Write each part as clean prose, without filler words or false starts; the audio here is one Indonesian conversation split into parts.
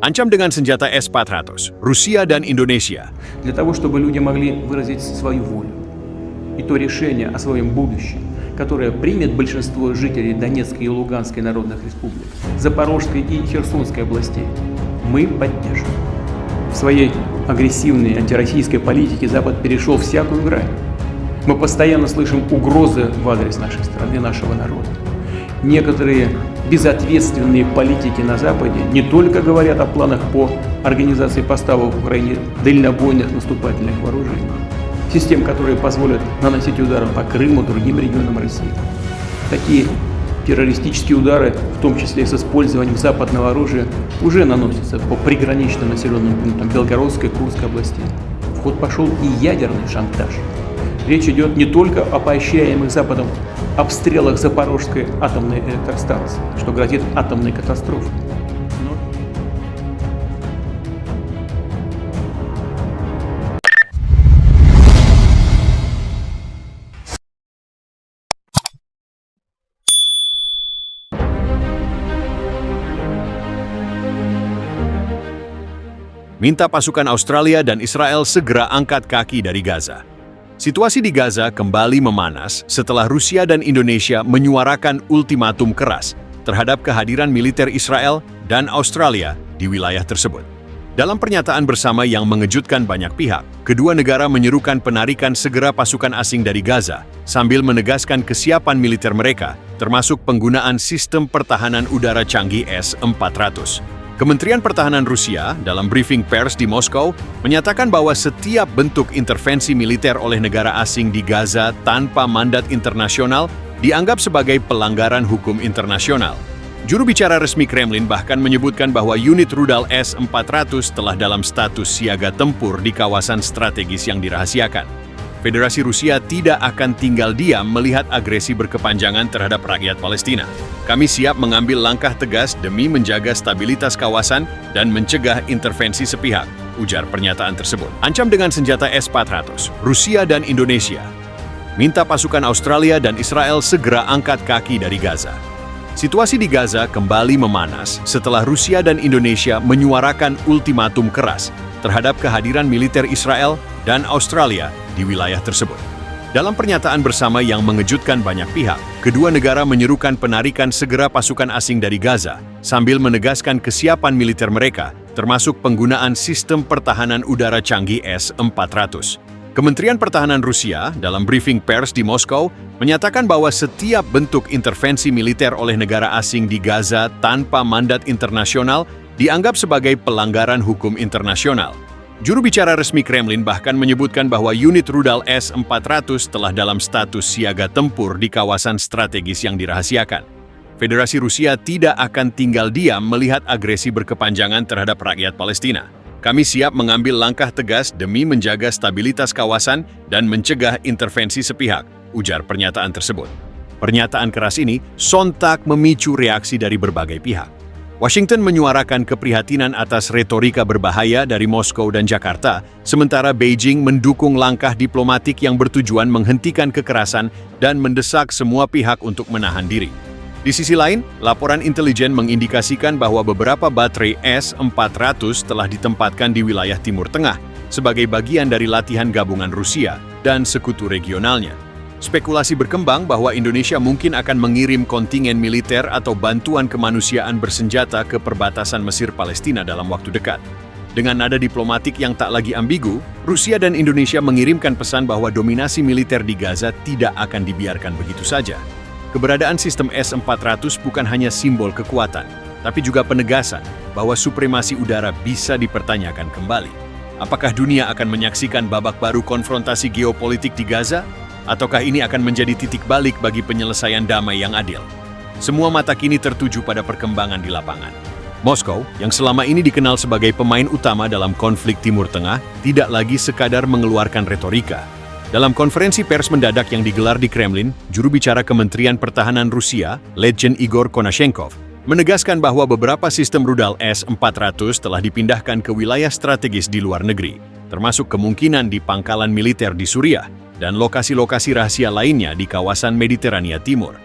Ancam dengan senjata S-400, Rusia dan Indonesia. Для того, чтобы люди могли выразить свою волю и то решение о своем будущем, которое примет большинство жителей Донецкой и Луганской народных республик, Запорожской и Херсонской областей, мы поддержим. В своей агрессивной антироссийской политике Запад перешел всякую грань. Мы постоянно слышим угрозы в адрес нашей страны, нашего народа. Некоторые безответственные политики на Западе не только говорят о планах по организации поставок в Украине дальнобойных наступательных вооружений, систем, которые позволят наносить удары по Крыму, другим регионам России. Такие террористические удары, в том числе с использованием западного оружия, уже наносятся по приграничным населенным пунктам Белгородской и Курской областей. В ход пошел и ядерный шантаж. Речь идет не только о поощряемых Западом обстрелах Запорожской атомной электростанции, что грозит атомной катастрофой. Minta pasukan Australia dan Israel segera angkat kaki dari Gaza. Situasi di Gaza kembali memanas setelah Rusia dan Indonesia menyuarakan ultimatum keras terhadap kehadiran militer Israel dan Australia di wilayah tersebut. Dalam pernyataan bersama yang mengejutkan banyak pihak, kedua negara menyerukan penarikan segera pasukan asing dari Gaza sambil menegaskan kesiapan militer mereka, termasuk penggunaan sistem pertahanan udara canggih S-400. Kementerian Pertahanan Rusia dalam briefing pers di Moskow menyatakan bahwa setiap bentuk intervensi militer oleh negara asing di Gaza tanpa mandat internasional dianggap sebagai pelanggaran hukum internasional. Juru bicara resmi Kremlin bahkan menyebutkan bahwa unit rudal S-400 telah dalam status siaga tempur di kawasan strategis yang dirahasiakan. Federasi Rusia tidak akan tinggal diam melihat agresi berkepanjangan terhadap rakyat Palestina. Kami siap mengambil langkah tegas demi menjaga stabilitas kawasan dan mencegah intervensi sepihak, ujar pernyataan tersebut. Ancam dengan senjata S-400, Rusia dan Indonesia. Minta pasukan Australia dan Israel segera angkat kaki dari Gaza. Situasi di Gaza kembali memanas setelah Rusia dan Indonesia menyuarakan ultimatum keras terhadap kehadiran militer Israel dan Australia di wilayah tersebut. Dalam pernyataan bersama yang mengejutkan banyak pihak, kedua negara menyerukan penarikan segera pasukan asing dari Gaza sambil menegaskan kesiapan militer mereka, termasuk penggunaan sistem pertahanan udara canggih S-400. Kementerian Pertahanan Rusia dalam briefing pers di Moskow menyatakan bahwa setiap bentuk intervensi militer oleh negara asing di Gaza tanpa mandat internasional dianggap sebagai pelanggaran hukum internasional. Juru bicara resmi Kremlin bahkan menyebutkan bahwa unit rudal S-400 telah dalam status siaga tempur di kawasan strategis yang dirahasiakan. Federasi Rusia tidak akan tinggal diam melihat agresi berkepanjangan terhadap rakyat Palestina. Kami siap mengambil langkah tegas demi menjaga stabilitas kawasan dan mencegah intervensi sepihak, ujar pernyataan tersebut. Pernyataan keras ini sontak memicu reaksi dari berbagai pihak. Washington menyuarakan keprihatinan atas retorika berbahaya dari Moskow dan Jakarta, sementara Beijing mendukung langkah diplomatik yang bertujuan menghentikan kekerasan dan mendesak semua pihak untuk menahan diri. Di sisi lain, laporan intelijen mengindikasikan bahwa beberapa baterai S-400 telah ditempatkan di wilayah Timur Tengah sebagai bagian dari latihan gabungan Rusia dan sekutu regionalnya. Spekulasi berkembang bahwa Indonesia mungkin akan mengirim kontingen militer atau bantuan kemanusiaan bersenjata ke perbatasan Mesir-Palestina dalam waktu dekat. Dengan nada diplomatik yang tak lagi ambigu, Rusia dan Indonesia mengirimkan pesan bahwa dominasi militer di Gaza tidak akan dibiarkan begitu saja. Keberadaan sistem S-400 bukan hanya simbol kekuatan, tapi juga penegasan bahwa supremasi udara bisa dipertanyakan kembali. Apakah dunia akan menyaksikan babak baru konfrontasi geopolitik di Gaza? Ataukah ini akan menjadi titik balik bagi penyelesaian damai yang adil? Semua mata kini tertuju pada perkembangan di lapangan. Moskow, yang selama ini dikenal sebagai pemain utama dalam konflik Timur Tengah, tidak lagi sekadar mengeluarkan retorika. Dalam konferensi pers mendadak yang digelar di Kremlin, juru bicara Kementerian Pertahanan Rusia, Letjen Igor Konashenkov, menegaskan bahwa beberapa sistem rudal S-400 telah dipindahkan ke wilayah strategis di luar negeri, termasuk kemungkinan di pangkalan militer di Suriah dan lokasi-lokasi rahasia lainnya di kawasan Mediterania Timur.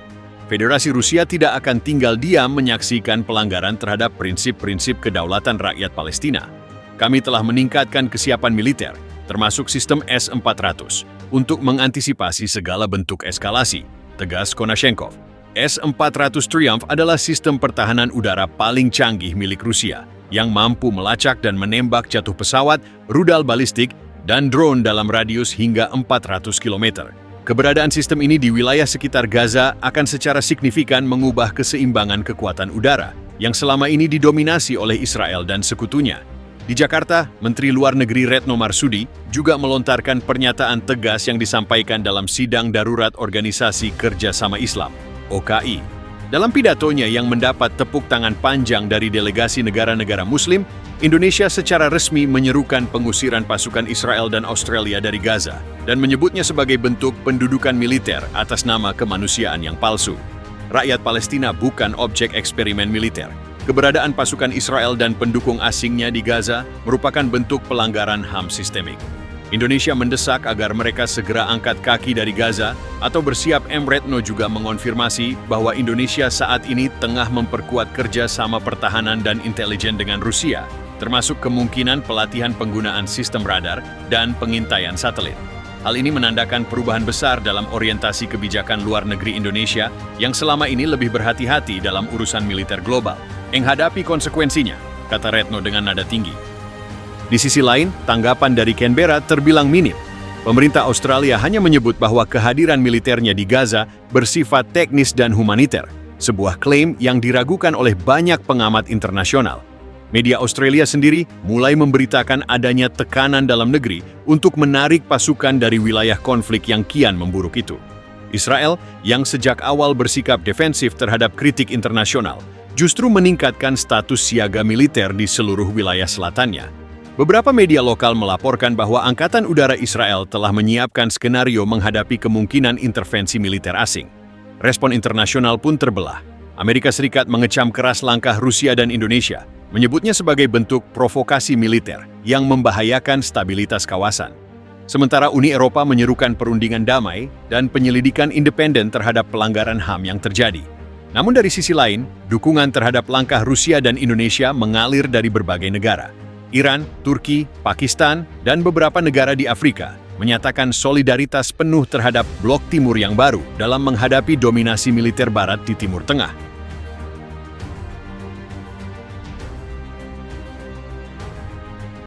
Federasi Rusia tidak akan tinggal diam menyaksikan pelanggaran terhadap prinsip-prinsip kedaulatan rakyat Palestina. Kami telah meningkatkan kesiapan militer, termasuk sistem S-400, untuk mengantisipasi segala bentuk eskalasi, tegas Konashenkov. S-400 Triumph adalah sistem pertahanan udara paling canggih milik Rusia, yang mampu melacak dan menembak jatuh pesawat, rudal balistik, dan drone dalam radius hingga 400 km. Keberadaan sistem ini di wilayah sekitar Gaza akan secara signifikan mengubah keseimbangan kekuatan udara yang selama ini didominasi oleh Israel dan sekutunya. Di Jakarta, Menteri Luar Negeri Retno Marsudi juga melontarkan pernyataan tegas yang disampaikan dalam Sidang Darurat Organisasi Kerjasama Islam, OKI. Dalam pidatonya yang mendapat tepuk tangan panjang dari delegasi negara-negara Muslim, Indonesia secara resmi menyerukan pengusiran pasukan Israel dan Australia dari Gaza dan menyebutnya sebagai bentuk pendudukan militer atas nama kemanusiaan yang palsu. Rakyat Palestina bukan objek eksperimen militer. Keberadaan pasukan Israel dan pendukung asingnya di Gaza merupakan bentuk pelanggaran HAM sistemik. Indonesia mendesak agar mereka segera angkat kaki dari Gaza atau bersiap. Retno juga mengonfirmasi bahwa Indonesia saat ini tengah memperkuat kerjasama pertahanan dan intelijen dengan Rusia, termasuk kemungkinan pelatihan penggunaan sistem radar dan pengintaian satelit. Hal ini menandakan perubahan besar dalam orientasi kebijakan luar negeri Indonesia yang selama ini lebih berhati-hati dalam urusan militer global. Menghadapi konsekuensinya, kata Retno dengan nada tinggi. Di sisi lain, tanggapan dari Canberra terbilang minim. Pemerintah Australia hanya menyebut bahwa kehadiran militernya di Gaza bersifat teknis dan humaniter, sebuah klaim yang diragukan oleh banyak pengamat internasional. Media Australia sendiri mulai memberitakan adanya tekanan dalam negeri untuk menarik pasukan dari wilayah konflik yang kian memburuk itu. Israel, yang sejak awal bersikap defensif terhadap kritik internasional, justru meningkatkan status siaga militer di seluruh wilayah selatannya. Beberapa media lokal melaporkan bahwa Angkatan Udara Israel telah menyiapkan skenario menghadapi kemungkinan intervensi militer asing. Respon internasional pun terbelah. Amerika Serikat mengecam keras langkah Rusia dan Indonesia, menyebutnya sebagai bentuk provokasi militer yang membahayakan stabilitas kawasan. Sementara Uni Eropa menyerukan perundingan damai dan penyelidikan independen terhadap pelanggaran HAM yang terjadi. Namun dari sisi lain, dukungan terhadap langkah Rusia dan Indonesia mengalir dari berbagai negara. Iran, Turki, Pakistan, dan beberapa negara di Afrika menyatakan solidaritas penuh terhadap Blok Timur yang baru dalam menghadapi dominasi militer Barat di Timur Tengah.